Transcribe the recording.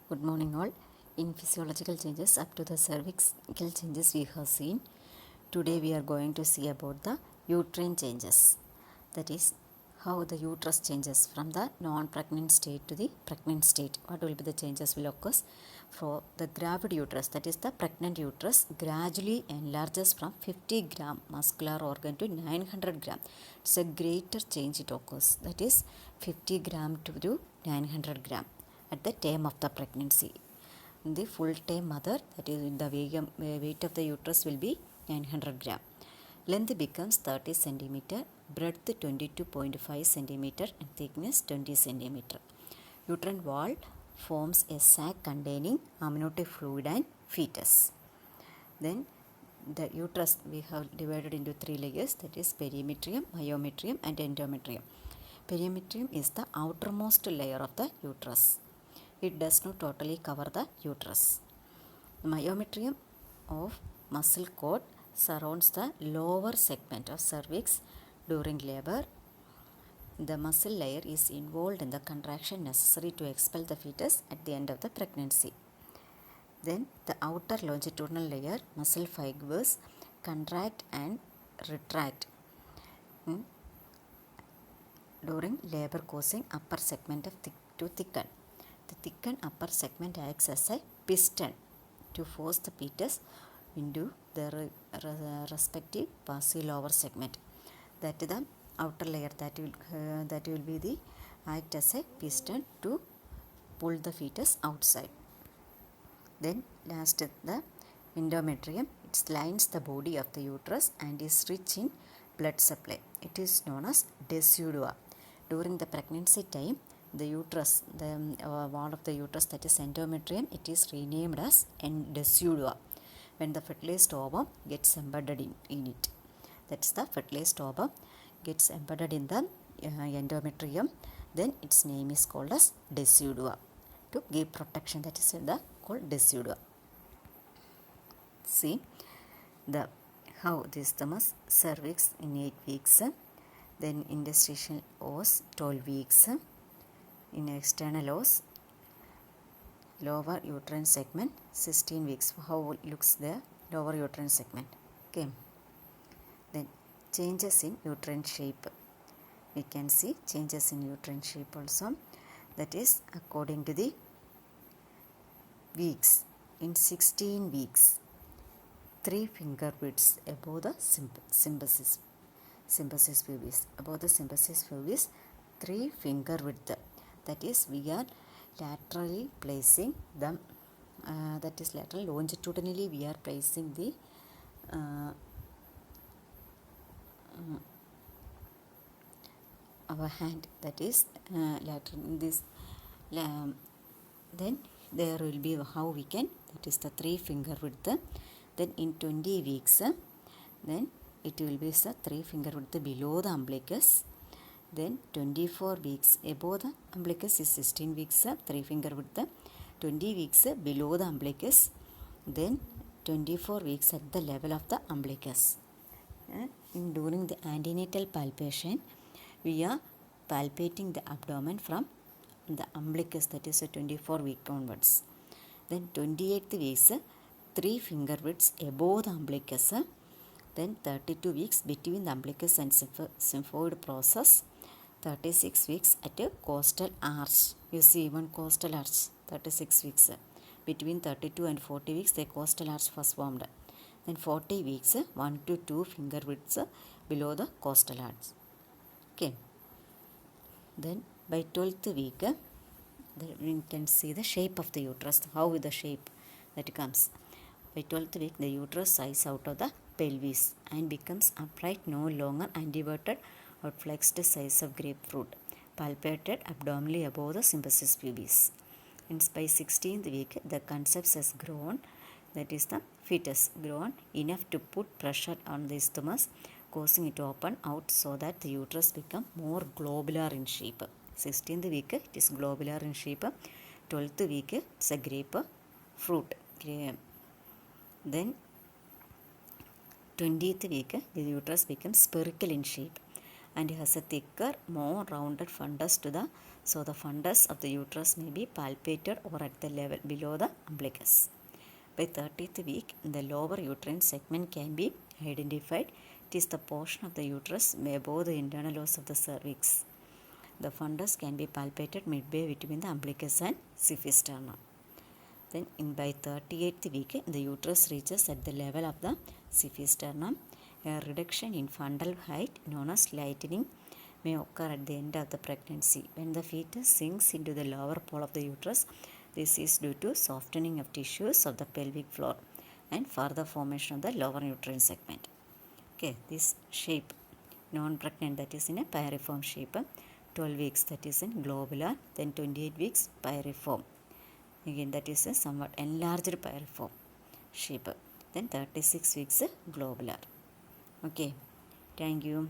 Good morning all. In physiological changes up to the cervical changes we have seen. Today we are going to see about the uterine changes. That is how the uterus changes from the non-pregnant state to the pregnant state. What will be the changes will occur for the gravid uterus, that is the pregnant uterus, gradually enlarges from 50 gram muscular organ to 900 gram. It's a greater change it occurs, that is 50 gram to 900 gram at the time of the pregnancy. The full-time mother, that is the weight of the uterus will be 900 gram. Length becomes 30 centimeter, breadth 22.5 centimeter and thickness 20 centimeter. Uterine wall forms a sac containing amniotic fluid and fetus. Then the uterus we have divided into three layers, that is perimetrium, myometrium and endometrium. Perimetrium is the outermost layer of the uterus. It does not totally cover the uterus. The myometrium of muscle cord surrounds the lower segment of cervix during labor. The muscle layer is involved in the contraction necessary to expel the fetus at the end of the pregnancy. Then the outer longitudinal layer, muscle fibers, contract and retract during labor, causing upper segment to thicken. The thickened upper segment acts as a piston to force the fetus into the respective passy lower segment. That is the outer layer that will be the act as a piston to pull the fetus outside. Then last the endometrium. It lines the body of the uterus and is rich in blood supply. It is known as decidua. During the pregnancy time, the uterus, the wall of the uterus, that is endometrium, it is renamed as decidua when the fertilized ovum gets embedded in it. That's the fertilized ovum gets embedded in the endometrium. Then its name is called as decidua to give protection. That is called decidua. See the how this is cervix in 8 weeks, then interstitial os 12 weeks. In external os, lower uterine segment 16 weeks. How looks the lower uterine segment? Okay. Then changes in uterine shape. We can see changes in uterine shape also. That is according to the weeks. In 16 weeks, 3 finger widths above the symphysis pubis. Above the symphysis pubis, 3 finger width. That is, we are laterally placing them. That is lateral longitudinally we are placing the our hand. That is lateral in this. Then there will be how we can. That is the 3 finger width. Then in 20 weeks, then it will be the 3 finger width below the umbilicus. Then 24 weeks above the umbilicus is 16 weeks, 3 finger width. 20 weeks below the umbilicus. Then 24 weeks at the level of the umbilicus. During the antenatal palpation, we are palpating the abdomen from the umbilicus, that is a 24 week onwards. Then 28th weeks, 3 finger widths above the umbilicus. Then 32 weeks between the umbilicus and symphoid process. 36 weeks at a costal arch. You see even costal arch, 36 weeks. Between 32 and 40 weeks, the costal arch was formed. Then 40 weeks, 1 to 2 finger widths below the costal arch. Okay. Then by 12th week, we can see the shape of the uterus, how the shape that comes. By 12th week, the uterus rises out of the pelvis and becomes upright, no longer anteverted or flexed size of grapefruit, palpated abdominally above the symphysis pubis. And by 16th week, the concepts has grown, that is the fetus grown enough to put pressure on the isthmus, causing it to open out so that the uterus become more globular in shape. 16th week it is globular in shape. 12th week it's a grapefruit. Then 20th week the uterus becomes spherical in shape and has a thicker, more rounded fundus to the So the fundus of the uterus may be palpated or at the level below the umbilicus. By 30th week, the lower uterine segment can be identified. It is the portion of the uterus above the internal os of the cervix. The fundus can be palpated midway between the umbilicus and syphilis sternum. Then by 38th week, the uterus reaches at the level of the syphilis sternum. A reduction in fundal height known as lightening may occur at the end of the pregnancy. When the fetus sinks into the lower pole of the uterus, this is due to softening of tissues of the pelvic floor and further formation of the lower uterine segment. Okay, this shape, non-pregnant, that is in a pyriform shape. 12 weeks, that is in globular. Then 28 weeks, pyriform. Again, that is a somewhat enlarged pyriform shape. Then 36 weeks, globular. Okay, thank you.